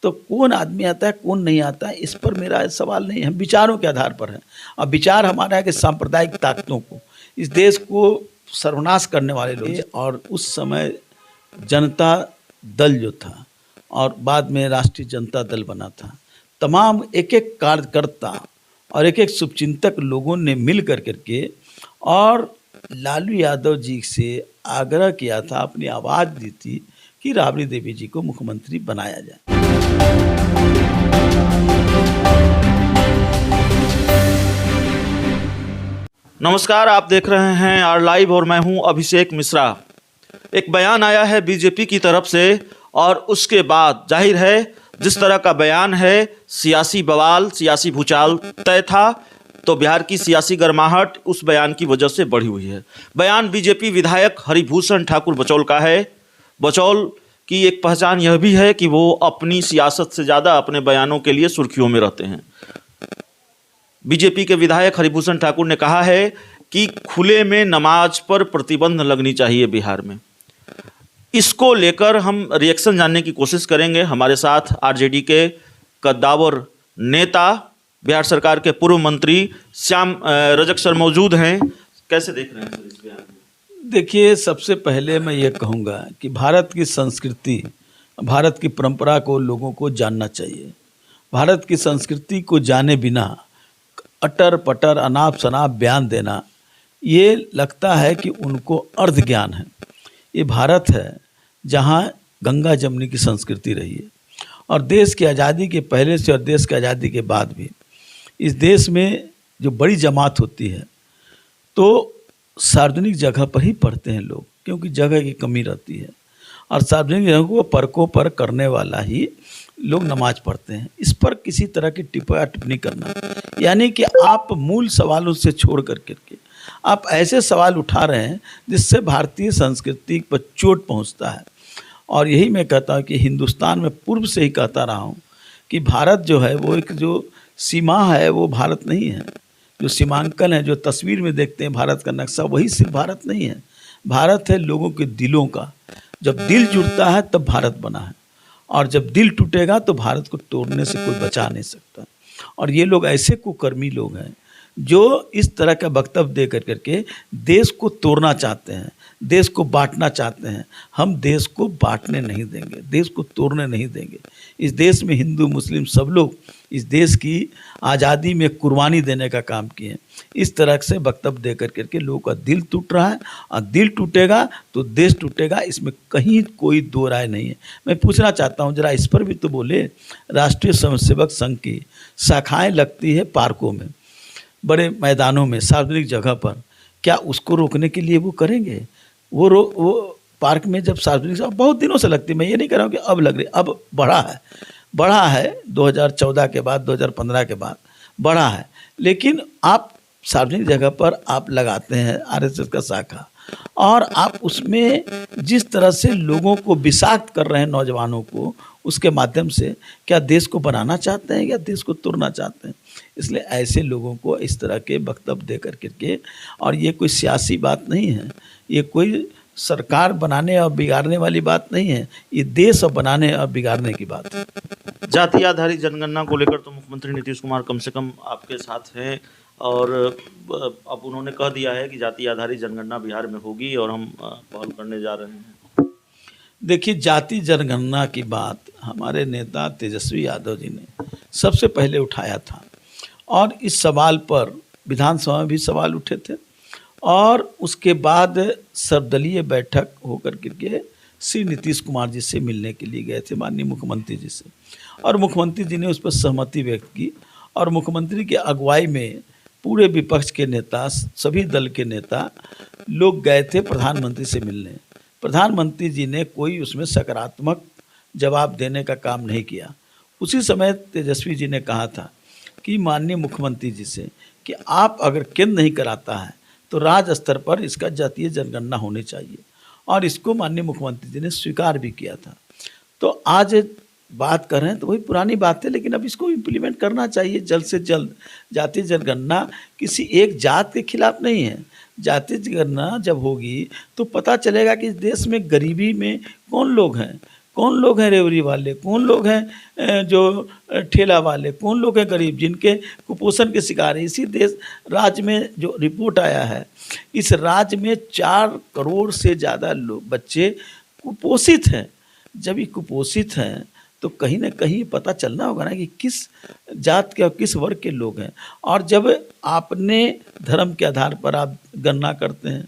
तो कौन आदमी आता है कौन नहीं आता है इस पर मेरा सवाल नहीं है, हम विचारों के आधार पर हैं। और विचार हमारा है कि सांप्रदायिक ताकतों को, इस देश को सर्वनाश करने वाले लोग, और उस समय जनता दल जो था और बाद में राष्ट्रीय जनता दल बना था, तमाम एक एक कार्यकर्ता और एक एक शुभचिंतक लोगों ने मिल करके और लालू यादव जी से आग्रह किया था, अपनी आवाज़ दी थी कि राबड़ी देवी जी को मुख्यमंत्री बनाया जाए। नमस्कार, आप देख रहे हैं आर लाइव और मैं हूं अभिषेक मिश्रा। एक बयान आया है बीजेपी की तरफ से और उसके बाद जाहिर है जिस तरह का बयान है, सियासी बवाल, सियासी भूचाल तय था, तो बिहार की सियासी गर्माहट उस बयान की वजह से बढ़ी हुई है। बयान बीजेपी विधायक हरिभूषण ठाकुर बचौल का है। बचौल की एक पहचान यह भी है कि वो अपनी सियासत से ज़्यादा अपने बयानों के लिए सुर्खियों में रहते हैं। बीजेपी के विधायक हरिभूषण ठाकुर ने कहा है कि खुले में नमाज पर प्रतिबंध लगनी चाहिए बिहार में। इसको लेकर हम रिएक्शन जानने की कोशिश करेंगे। हमारे साथ आरजेडी के कद्दावर नेता, बिहार सरकार के पूर्व मंत्री श्याम रजक सर मौजूद हैं। कैसे देख रहे हैं सर इस बयान में? देखिए, सबसे पहले मैं ये कहूँगा कि भारत की संस्कृति, भारत की परंपरा को लोगों को जानना चाहिए। भारत की संस्कृति को जाने बिना अटर पटर अनाप शनाप बयान देना, ये लगता है कि उनको अर्ध ज्ञान है। ये भारत है जहाँ गंगा जमुनी की संस्कृति रही है, और देश की आज़ादी के पहले से और देश की आज़ादी के बाद भी इस देश में जो बड़ी जमात होती है तो सार्वजनिक जगह पर ही पढ़ते हैं लोग, क्योंकि जगह की कमी रहती है, और सार्वजनिक जगह को परकों पर करने वाला ही लोग नमाज पढ़ते हैं। इस पर किसी तरह की टिप्पणी करना, यानी कि आप मूल सवालों से छोड़ करके आप ऐसे सवाल उठा रहे हैं जिससे भारतीय संस्कृति पर चोट पहुंचता है। और यही मैं कहता हूं कि हिंदुस्तान में पूर्व से ही कहता रहा हूं कि भारत जो है वो एक जो सीमा है वो भारत नहीं है। जो सीमांकन है, जो तस्वीर में देखते हैं भारत का नक्शा, वही सिर्फ भारत नहीं है। भारत है लोगों के दिलों का। जब दिल जुड़ता है तब भारत बना है, और जब दिल टूटेगा तो भारत को तोड़ने से कोई बचा नहीं सकता। और ये लोग ऐसे कुकर्मी लोग हैं जो इस तरह का वक्तव्य दे करके देश को तोड़ना चाहते हैं, देश को बांटना चाहते हैं। हम देश को बांटने नहीं देंगे, देश को तोड़ने नहीं देंगे। इस देश में हिंदू मुस्लिम सब लोग इस देश की आज़ादी में कुर्बानी देने का काम किए। इस तरह से वक्तव्य दे करके लोगों का दिल टूट रहा है, और दिल टूटेगा तो देश टूटेगा, इसमें कहीं कोई दो राय नहीं है। मैं पूछना चाहता हूँ, जरा इस पर भी तो बोले। राष्ट्रीय स्वयंसेवक संघ की शाखाएँ लगती है पार्कों में, बड़े मैदानों में, सार्वजनिक जगह पर, क्या उसको रोकने के लिए वो करेंगे? वो पार्क में जब सार्वजनिक बहुत दिनों से लगती है, मैं ये नहीं कह रहा हूँ कि अब लग रही, अब बढ़ा है 2014 के बाद, 2015 के बाद बढ़ा है। लेकिन आप सार्वजनिक जगह पर आप लगाते हैं आरएसएस का शाखा, और आप उसमें जिस तरह से लोगों को विषाक्त कर रहे हैं, नौजवानों को, उसके माध्यम से क्या देश को बनाना चाहते हैं या देश को तोड़ना चाहते हैं? इसलिए ऐसे लोगों को इस तरह के वक्तव्य दे करके, और ये कोई सियासी बात नहीं है, ये कोई सरकार बनाने और बिगाड़ने वाली बात नहीं है, ये देश और बनाने और बिगाड़ने की बात है। जाति आधारित जनगणना को लेकर तो मुख्यमंत्री नीतीश कुमार कम से कम आपके साथ हैं, और अब उन्होंने कह दिया है कि जाति आधारित जनगणना बिहार में होगी और हम पहल करने जा रहे हैं। देखिए, जाति जनगणना की बात हमारे नेता तेजस्वी यादव जी ने सबसे पहले उठाया था, और इस सवाल पर विधानसभा में भी सवाल उठे थे, और उसके बाद सर्वदलीय बैठक होकर के श्री नीतीश कुमार जी से मिलने के लिए गए थे, माननीय मुख्यमंत्री जी से, और मुख्यमंत्री जी ने उस पर सहमति व्यक्त की। और मुख्यमंत्री की अगुवाई में पूरे विपक्ष के नेता, सभी दल के नेता लोग गए थे प्रधानमंत्री से मिलने। प्रधानमंत्री जी ने कोई उसमें सकारात्मक जवाब देने का काम नहीं किया। उसी समय तेजस्वी जी ने कहा था कि माननीय मुख्यमंत्री जी से कि आप अगर केंद्र नहीं कराता है तो राज्य स्तर पर इसका जातीय जनगणना होनी चाहिए, और इसको माननीय मुख्यमंत्री जी ने स्वीकार भी किया था। तो आज बात कर रहे हैं तो वही पुरानी बात है, लेकिन अब इसको इम्प्लीमेंट करना चाहिए जल्द से जल्द। जातीय जनगणना किसी एक जात के खिलाफ नहीं है। जातीय जनगणना जब होगी तो पता चलेगा कि इस देश में गरीबी में कौन लोग हैं, कौन लोग हैं रेवड़ी वाले, कौन लोग हैं जो ठेला वाले, कौन लोग हैं गरीब जिनके कुपोषण के शिकार हैं। इसी देश राज्य में जो रिपोर्ट आया है, इस राज्य में 4 करोड़ से ज़्यादा लोग बच्चे कुपोषित हैं। जब ये कुपोषित हैं तो कहीं ना कहीं पता चलना होगा ना कि किस जात के और किस वर्ग के लोग हैं। और जब आपने धर्म के आधार पर आप गणना करते हैं,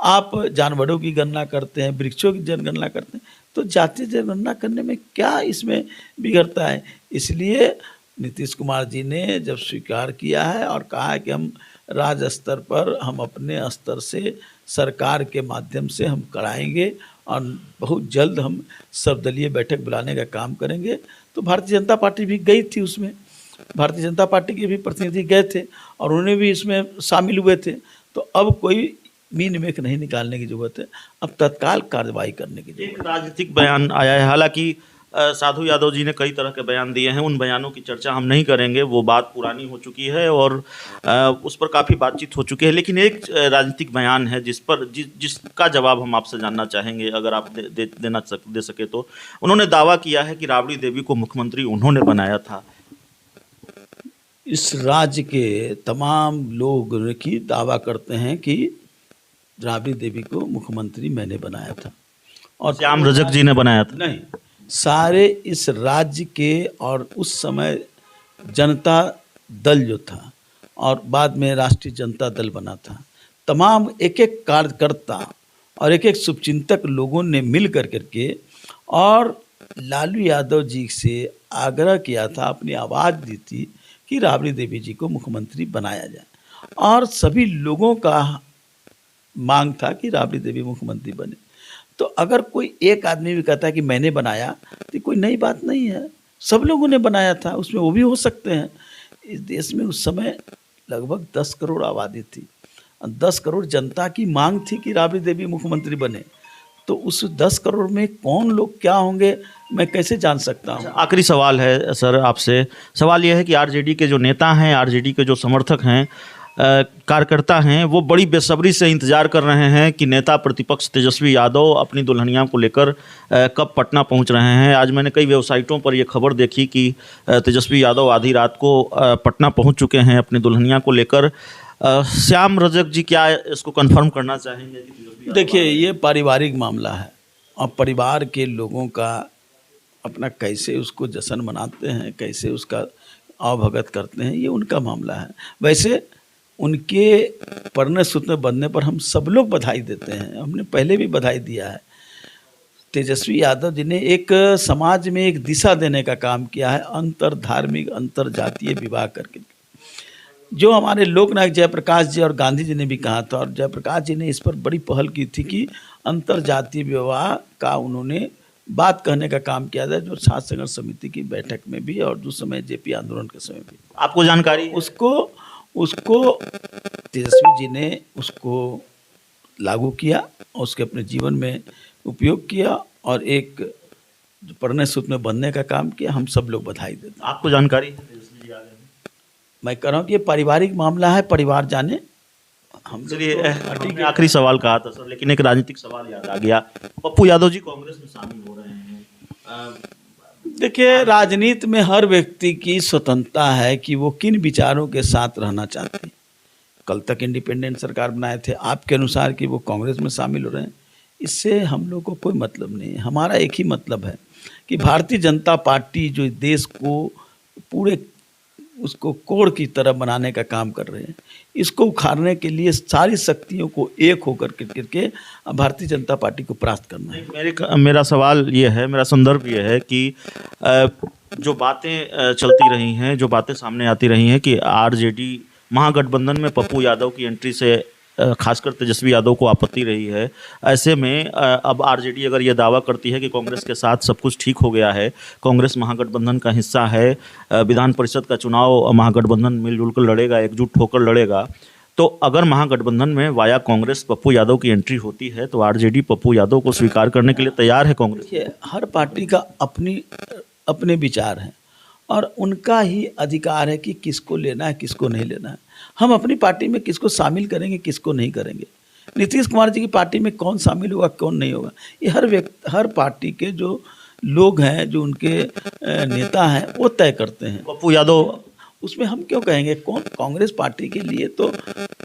आप जानवरों की गणना करते हैं, वृक्षों की जनगणना करते हैं, तो जातीय जनगणना करने में क्या इसमें बिगड़ता है। इसलिए नीतीश कुमार जी ने जब स्वीकार किया है और कहा है कि हम राज्य स्तर पर हम अपने स्तर से सरकार के माध्यम से हम कराएंगे और बहुत जल्द हम सर्वदलीय बैठक बुलाने का काम करेंगे, तो भारतीय जनता पार्टी भी गई थी उसमें। भारतीय जनता पार्टी के भी प्रतिनिधि गए थे और उन्हें भी इसमें शामिल हुए थे। तो अब कोई मीन मेख नहीं निकालने की जरूरत है, अब तत्काल कार्रवाई करने की जरूरत एक राजनीतिक बयान आया है, हालांकि साधु यादव जी ने कई तरह के बयान दिए हैं, उन बयानों की चर्चा हम नहीं करेंगे, वो बात पुरानी हो चुकी है और उस पर काफ़ी बातचीत हो चुकी है। लेकिन एक राजनीतिक बयान है जिसका जवाब हम आपसे जानना चाहेंगे, अगर आप दे सके तो। उन्होंने दावा किया है कि राबड़ी देवी को मुख्यमंत्री उन्होंने बनाया था। इस राज्य के तमाम लोग की दावा करते हैं कि राबड़ी देवी को मुख्यमंत्री मैंने बनाया था और श्याम रजक जी ने बनाया था। नहीं, सारे इस राज्य के और उस समय जनता दल जो था और बाद में राष्ट्रीय जनता दल बना था, तमाम एक एक कार्यकर्ता और एक एक शुभचिंतक लोगों ने मिल करके और लालू यादव जी से आग्रह किया था, अपनी आवाज़ दी थी कि राबड़ी देवी जी को मुख्यमंत्री बनाया जाए। और सभी लोगों का मांग था कि राबड़ी देवी मुख्यमंत्री बने। तो अगर कोई एक आदमी भी कहता है कि मैंने बनाया, तो कोई नई बात नहीं है, सब लोगों ने बनाया था, उसमें वो भी हो सकते हैं। इस देश में उस समय लगभग 10 करोड़ आबादी थी, 10 करोड़ जनता की मांग थी कि राबड़ी देवी मुख्यमंत्री बने। तो उस 10 करोड़ में कौन लोग क्या होंगे मैं कैसे जान सकता हूँ। आखिरी सवाल है सर आपसे, सवाल यह है कि आरजेडी के जो नेता हैं, आरजेडी के जो समर्थक हैं, कार्यकर्ता हैं, वो बड़ी बेसब्री से इंतजार कर रहे हैं कि नेता प्रतिपक्ष तेजस्वी यादव अपनी दुल्हनिया को लेकर कब पटना पहुंच रहे हैं। आज मैंने कई वेबसाइटों पर ये खबर देखी कि तेजस्वी यादव आधी रात को पटना पहुंच चुके हैं अपनी दुल्हनिया को लेकर। श्याम रजक जी क्या इसको कंफर्म करना चाहेंगे कि तेजस्वी यादव? देखिए, ये पारिवारिक मामला है और परिवार के लोगों का अपना कैसे उसको जश्न मनाते हैं, कैसे उसका आवभगत करते हैं, ये उनका मामला है। वैसे उनके परिणय सूत्र में बंधने पर हम सब लोग बधाई देते हैं, हमने पहले भी बधाई दिया है। तेजस्वी यादव जी ने एक समाज में एक दिशा देने का काम किया है, अंतर धार्मिक अंतर जातीय विवाह करके। जो हमारे लोकनायक जयप्रकाश जी और गांधी जी ने भी कहा था, और जयप्रकाश जी ने इस पर बड़ी पहल की थी कि अंतर जातीय विवाह का उन्होंने बात कहने का काम किया था, जो छात्र संघर्ष समिति की बैठक में भी और उस समय जेपी आंदोलन के समय भी आपको जानकारी उसको तेजस्वी जी ने उसको लागू किया और उसके अपने जीवन में उपयोग किया और एक परिणय सूत्र में बनने का काम किया। हम सब लोग बधाई देते हैं। आपको जानकारी है तेजस्वी जी आ गए हैं? मैं कह रहा हूँ कि ये पारिवारिक मामला है, परिवार जाने। हम चलिए, आखिरी सवाल कहा था सर, लेकिन एक राजनीतिक सवाल याद आ गया। पप्पू यादव जी कांग्रेस में शामिल हो रहे हैं। देखिए, राजनीति में हर व्यक्ति की स्वतंत्रता है कि वो किन विचारों के साथ रहना चाहते हैं। कल तक इंडिपेंडेंट सरकार बनाए थे, आपके अनुसार कि वो कांग्रेस में शामिल हो रहे हैं, इससे हम लोग को कोई मतलब नहीं है। हमारा एक ही मतलब है कि भारतीय जनता पार्टी जो देश को पूरे उसको कोड़ की तरह बनाने का काम कर रहे हैं, इसको उखाड़ने के लिए सारी शक्तियों को एक होकर करके भारतीय जनता पार्टी को परास्त करना है। मेरा सवाल ये है, मेरा संदर्भ ये है कि जो बातें चलती रही हैं, जो बातें सामने आती रही हैं कि आरजेडी महागठबंधन में पप्पू यादव की एंट्री से खासकर तेजस्वी यादव को आपत्ति रही है। ऐसे में अब आरजेडी अगर ये दावा करती है कि कांग्रेस के साथ सब कुछ ठीक हो गया है, कांग्रेस महागठबंधन का हिस्सा है, विधान परिषद का चुनाव महागठबंधन मिलजुल कर लड़ेगा, एकजुट होकर लड़ेगा, तो अगर महागठबंधन में वाया कांग्रेस पप्पू यादव की एंट्री होती है तो आरजेडी पप्पू यादव को स्वीकार करने के लिए तैयार है कांग्रेस? हर पार्टी का अपने विचार हैं और उनका ही अधिकार है कि किसको लेना है किसको नहीं लेना है। हम अपनी पार्टी में किसको शामिल करेंगे किसको नहीं करेंगे, नीतीश कुमार जी की पार्टी में कौन शामिल होगा कौन नहीं होगा, ये हर पार्टी के जो लोग हैं, जो उनके नेता हैं, वो तय करते हैं। पप्पू यादव उसमें हम क्यों कहेंगे? कौन, कांग्रेस पार्टी के लिए तो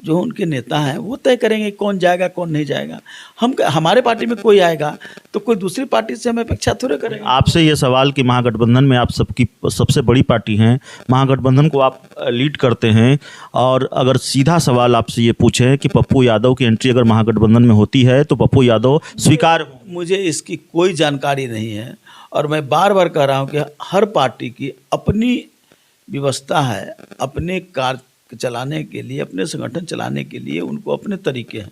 जो उनके नेता हैं वो तय करेंगे कौन जाएगा कौन नहीं जाएगा। हमारे पार्टी में कोई आएगा तो कोई दूसरी पार्टी से हम अपेक्षा थोड़े करेंगे। आपसे ये सवाल कि महागठबंधन में आप सबकी सबसे बड़ी पार्टी हैं, महागठबंधन को आप लीड करते हैं, और अगर सीधा सवाल आपसे ये पूछें कि पप्पू यादव की एंट्री अगर महागठबंधन में होती है तो पप्पू यादव स्वीकार हो? मुझे इसकी कोई जानकारी नहीं है, और मैं बार बार कह रहा हूँ कि हर पार्टी की अपनी व्यवस्था है, अपने कार्य चलाने के लिए, अपने संगठन चलाने के लिए उनको अपने तरीके हैं।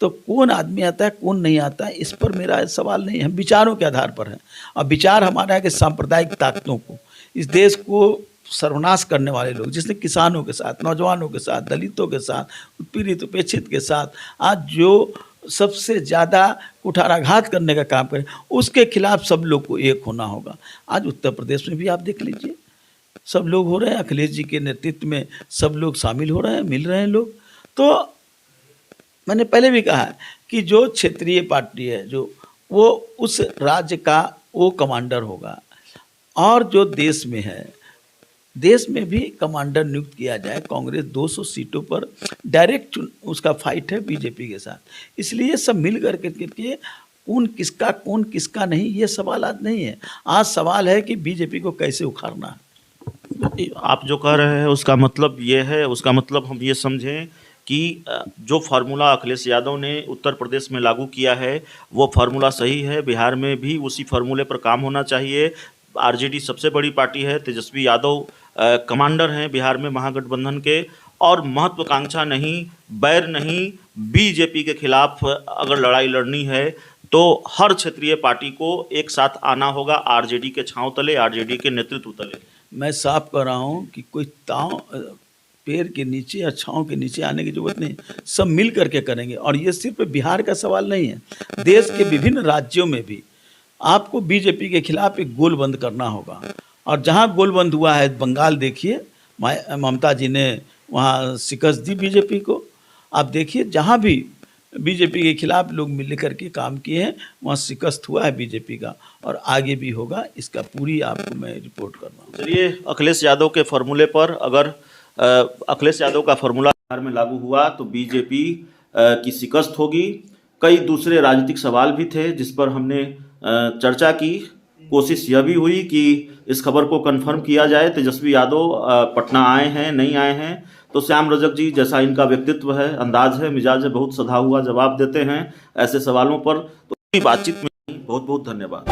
तो कौन आदमी आता है कौन नहीं आता है, इस पर मेरा सवाल नहीं है। हम विचारों के आधार पर हैं, और विचार हमारा है कि सांप्रदायिक ताकतों को, इस देश को सर्वनाश करने वाले लोग, जिसने किसानों के साथ, नौजवानों के साथ, दलितों के साथ, उत्पीड़ित उपेक्षित के साथ आज जो सबसे ज़्यादा कुठाराघात करने का काम करें, उसके खिलाफ सब लोग को एक होना होगा। आज उत्तर प्रदेश में भी आप देख लीजिए, सब लोग हो रहे हैं, अखिलेश जी के नेतृत्व में सब लोग शामिल हो रहे हैं, मिल रहे हैं लोग। तो मैंने पहले भी कहा है कि जो क्षेत्रीय पार्टी है, जो वो उस राज्य का वो कमांडर होगा, और जो देश में है, देश में भी कमांडर नियुक्त किया जाए। कांग्रेस 200 सीटों पर डायरेक्ट उसका फाइट है बीजेपी के साथ, इसलिए सब मिल करके कौन किसका नहीं, ये सवाल आज नहीं है। आज सवाल है कि बीजेपी को कैसे उखाड़ना है। आप जो कह रहे हैं उसका मतलब ये है, उसका मतलब हम ये समझें कि जो फार्मूला अखिलेश यादव ने उत्तर प्रदेश में लागू किया है वो फार्मूला सही है, बिहार में भी उसी फार्मूले पर काम होना चाहिए। आरजेडी सबसे बड़ी पार्टी है, तेजस्वी यादव कमांडर हैं बिहार में महागठबंधन के, और महत्वाकांक्षा नहीं, बैर नहीं, बीजेपी के खिलाफ अगर लड़ाई लड़नी है तो हर क्षेत्रीय पार्टी को एक साथ आना होगा, आरजेडी के छांव तले, आरजेडी के नेतृत्व तले। मैं साफ कर रहा हूँ कि कोई पेड़ के नीचे या छांव के नीचे आने की जरूरत नहीं, सब मिल करके करेंगे। और ये सिर्फ बिहार का सवाल नहीं है, देश के विभिन्न राज्यों में भी आपको बीजेपी के खिलाफ एक गोलबंद करना होगा। और जहाँ गोलबंद हुआ है, बंगाल देखिए, ममता जी ने वहाँ शिकस्त दी बीजेपी को। आप देखिए जहाँ भी बीजेपी के खिलाफ लोग मिल करके काम किए हैं, वहाँ शिकस्त हुआ है बीजेपी का, और आगे भी होगा। इसका पूरी आपको मैं रिपोर्ट कर रहा हूँ। चलिए, अखिलेश यादव के फॉर्मूले पर अगर अखिलेश यादव का फॉर्मूला बिहार में लागू हुआ तो बीजेपी की शिकस्त होगी। कई दूसरे राजनीतिक सवाल भी थे जिस पर हमने चर्चा की। कोशिश यह भी हुई कि इस खबर को कंफर्म किया जाए तेजस्वी यादव पटना आए हैं नहीं आए हैं। तो श्याम रजक जी जैसा इनका व्यक्तित्व है, अंदाज है, मिजाज है, बहुत सधा हुआ जवाब देते हैं ऐसे सवालों पर। तो बातचीत में बहुत बहुत धन्यवाद।